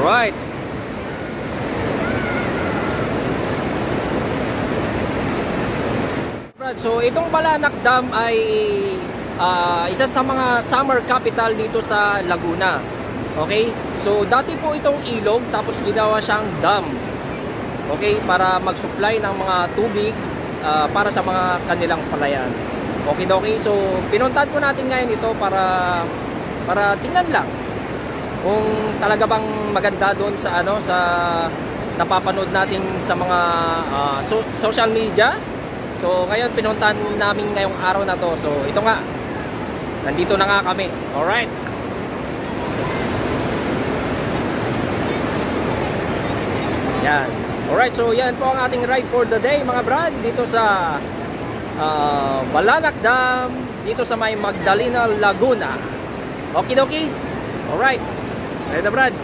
Alright. So itong Balanak Dam ay isa sa mga summer capital dito sa Laguna. Okay? So dati po itong ilog, tapos ginawa siyang dam. Okay? Para mag-supply ng mga tubig para sa mga kanilang palayan. Okay, okay. So pinuntahan po natin ngayon ito para tingnan lang kung talaga bang maganda doon sa sa napapanood natin sa mga social media. So ngayon pinuntahan namin ngayong araw na to. So ito nga, nandito na nga kami. Alright. Yan. Alright, so yan po ang ating ride for the day mga brad, dito sa Balanak Dam, dito sa may Magdalena, Laguna. Okay, okay. Alright. Ready na brad?